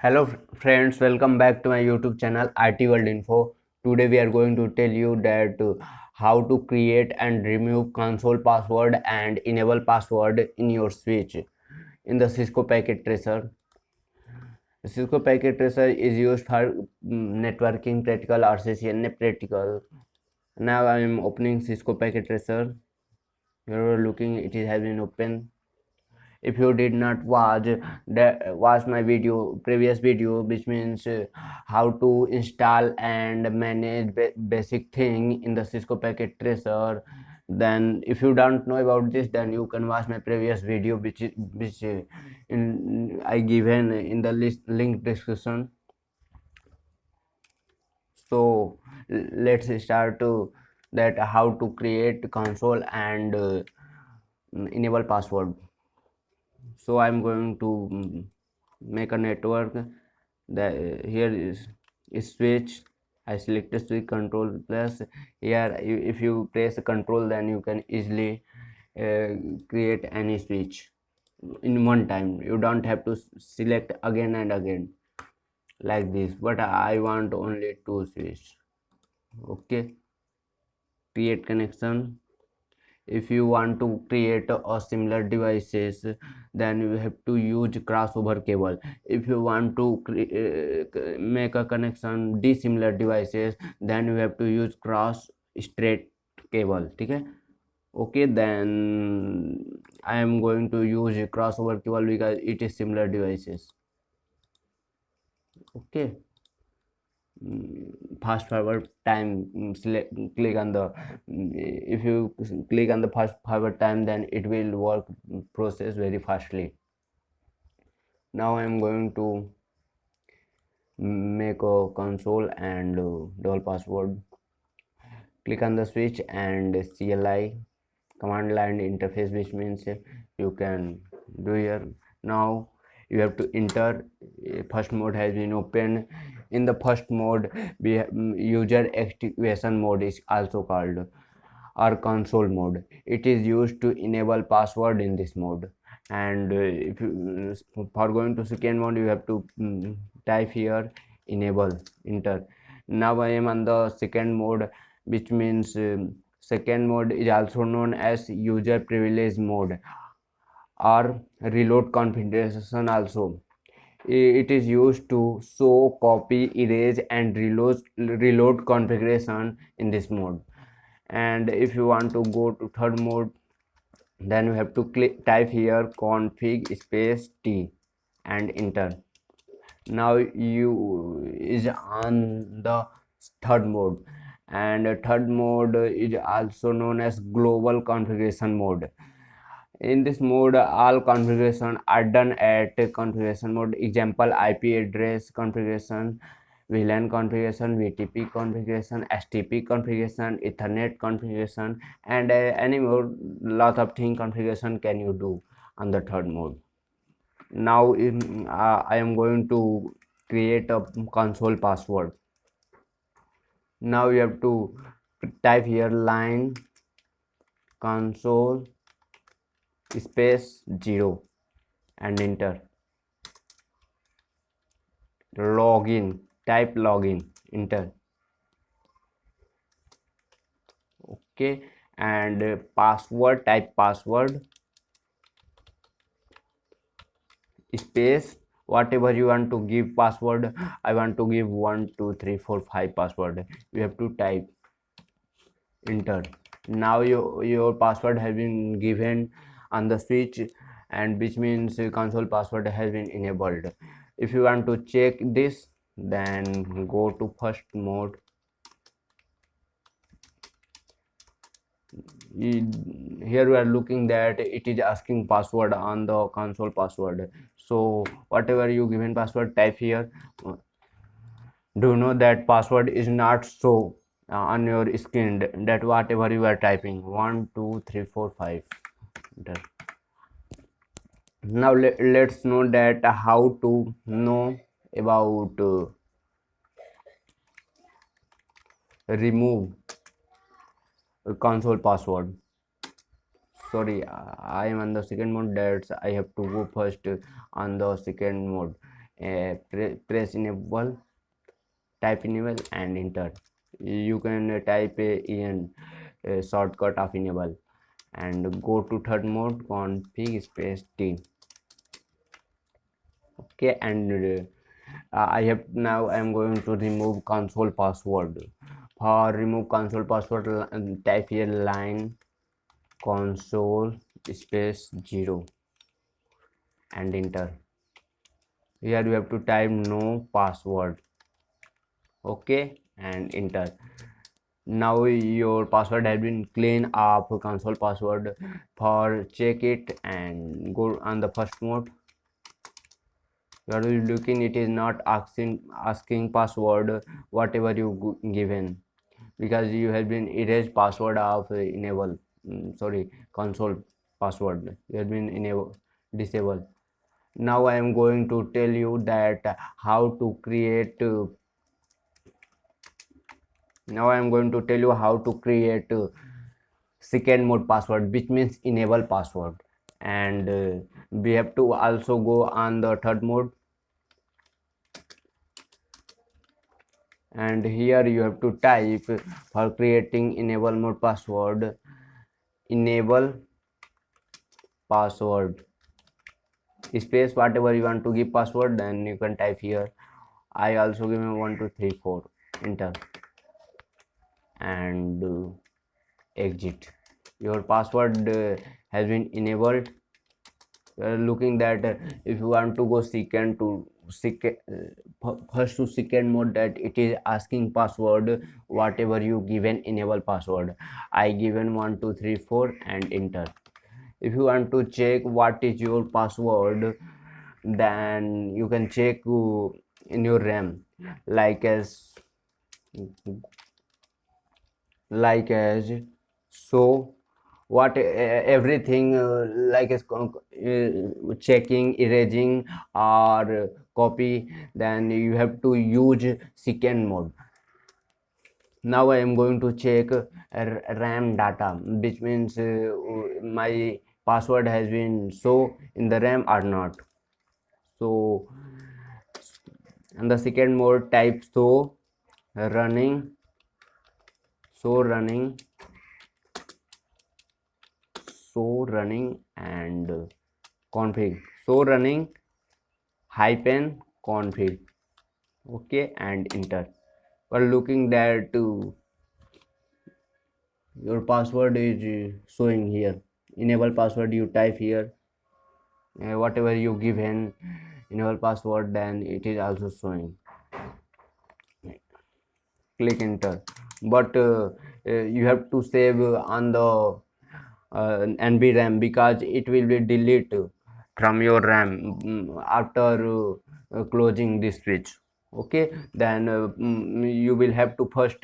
Hello friends, welcome back to my YouTube channel IT World Info. Today we are going to tell you that how to create and remove console password and enable password in your switch in the Cisco Packet Tracer. Cisco Packet Tracer is used for networking practical or CCNA practical. Now I am opening Cisco Packet Tracer. You are looking, it has been open. If you did not watch my previous video, which means how to install and manage basic thing in the Cisco Packet Tracer, then if you don't know about this, then you can watch my previous video, which I given in the link description. So let's start to that how to create console and enable password. So I'm going to make a network. The here is switch. I select the switch, control plus. Here if you press control, then you can easily uh, create any switch in one time. You don't have to select again and again like this, but I want only two switch. Okay, create connection. If you want to create a similar devices, then you have to use crossover cable. If you want to make a connection dissimilar devices, then you have to use cross straight cable. Okay, okay, then I am going to use a crossover cable because it is similar devices. Okay, fast forward time, select, click on the if you click on the fast forward time, then it will work process very fastly. Now I am going to make a console and double password. Click on the switch and CLI command line interface, which means you can do here. Now you have to enter. First mode has been opened. In the first mode, user activation mode is also called, or console mode. It is used to enable password in this mode. And if you for going to second mode, you have to type here enable, enter. Now I am on the second mode, which means second mode is also known as user privilege mode or reload configuration also. It is used to show, copy, erase and reload configuration in this mode. And if you want to go to third mode, then you have to type here config space t and enter. Now you is on the third mode, and third mode is also known as global configuration mode. In this mode, all configuration are done at configuration mode. Example, IP address configuration, VLAN configuration, VTP configuration, STP configuration, Ethernet configuration, and any more lot of thing configuration can you do on the third mode. Now I am going to create a console password. Now you have to type here line console space 0 and enter. Login, type login, enter. Okay, and password, type password space whatever you want to give password. I want to give 1 2 3 4 5 password. You have to type, enter. Now your password has been given on the switch, and which means console password has been enabled. If you want to check this, then go to first mode. Here we are looking that it is asking password on the console password. So whatever you given password, type here. Do know that password is not so on your screen, that whatever you are typing 1 2 3 4 5. Enter. Now let's know that how to know about remove console password. Sorry, I am on the second mode, that I have to go first on the second mode. press enable, type enable and enter. You can type in shortcut of enable and go to third mode config space t. Okay, and I am going to remove console password. For remove console password, type here line console space 0 and enter. Here you have to type no password. Okay, and enter. Now your password has been clean up console password. For check it and go on the first mode. You are looking, it is not asking password whatever you given, because you have been erased password of enable, sorry, console password you have been enable disable. Now I am going to tell you that how to create now I am going to tell you how to create second mode password, which means enable password. And we have to also go on the third mode, and here you have to type for creating enable mode password, enable password space whatever you want to give password, then you can type here. I also give me 1234, enter, and exit. Your password has been enabled. Looking that if you want to go second to second, first to second mode, that it is asking password whatever you given enable password. I given 1234 and enter. If you want to check what is your password, then you can check in your RAM, like as so what everything like as checking, erasing or copy, then you have to use second mode. Now I am going to check RAM data, which means my password has been so in the RAM or not. So in the second mode, type running running and config, running hyphen config. Okay, and enter. But looking that your password is showing here, enable password you type here, whatever you given enable password, then it is also showing. Click enter. But you have to save on the NVRAM, because it will be deleted from your RAM after closing this switch. Okay, then you will have to first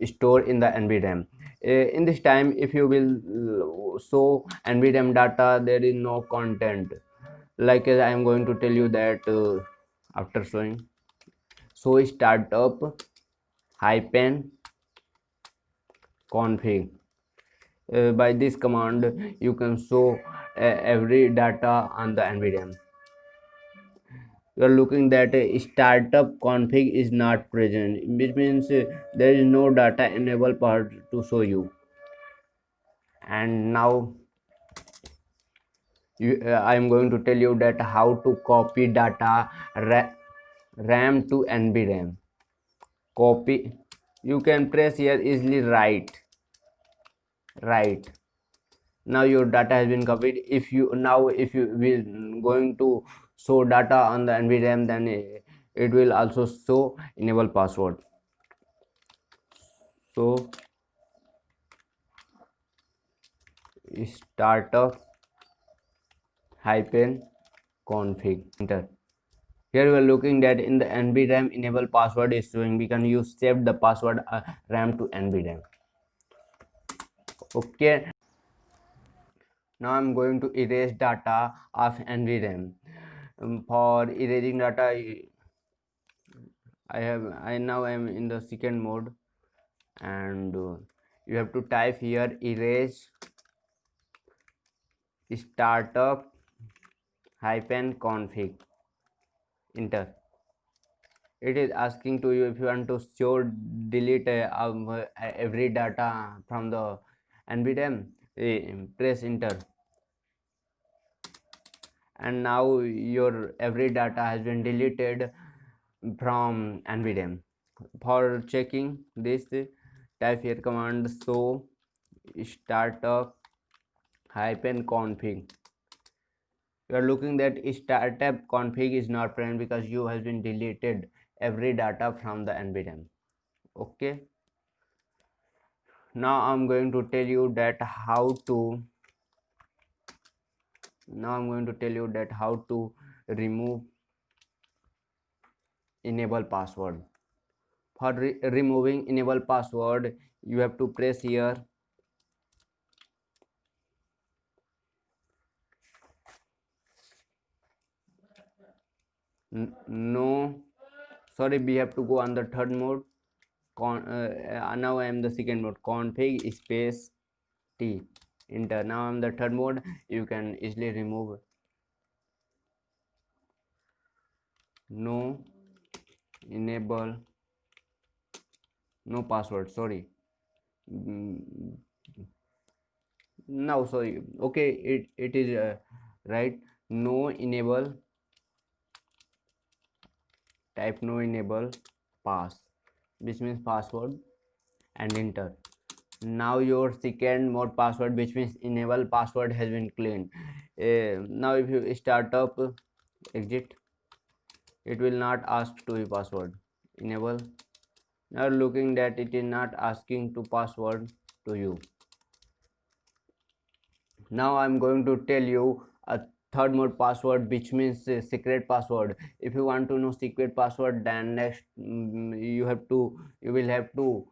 store in the NVRAM. In this time, if you will show NVRAM data, there is no content. Like I am going to tell you that after showing, so startup hyphen config. By this command you can show every data on the NVDM. You are looking that startup config is not present, which means there is no data enable part to show you. And now I am going to tell you that how to copy data RAM to NVRAM. Copy, you can press here easily right. Now your data has been copied. If you will going to show data on the NVRAM, then it will also show enable password. So startup hyphen config, enter. Here we are looking that in the NVRAM enable password is showing. We can use save the password RAM to NVRAM. Okay, now I'm going to erase data of NVRAM. For erasing data, I now am in the second mode, and you have to type here erase startup hyphen config, enter. It is asking to you if you want to show delete every data from the NVDEM, press enter, and now your every data has been deleted from NVDEM. For checking this, type here command show startup hyphen config. You are looking that startup config is not present because you has been deleted every data from the NVDEM. Okay, now I'm going to tell you that how to remove enable password. For removing enable password, you have to press here no, sorry, we have to go on the third mode. Now I am the second mode, config space t, enter. Now I'm the third mode. You can easily remove no enable no password, sorry. Mm, no, sorry, okay, it is right. No enable, type no enable pass, which means password, and enter. Now your second mode password, which means enable password, has been cleaned. Now if you start up, exit, it will not ask to be password. Enable. Now looking that it is not asking to password to you. Now I'm going to tell you a third mode password, which means secret password. If you want to know secret password, then next you will have to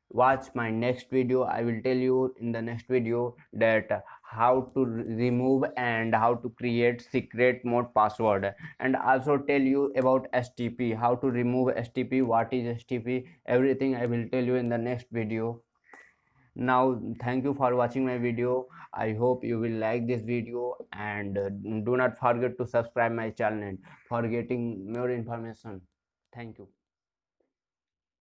watch my next video. I will tell you in the next video that how to remove and how to create secret mode password, and also tell you about STP, how to remove STP, what is STP, everything I will tell you in the next video. Now thank you for watching my video. I hope you will like this video, and do not forget to subscribe my channel for getting more information. Thank you.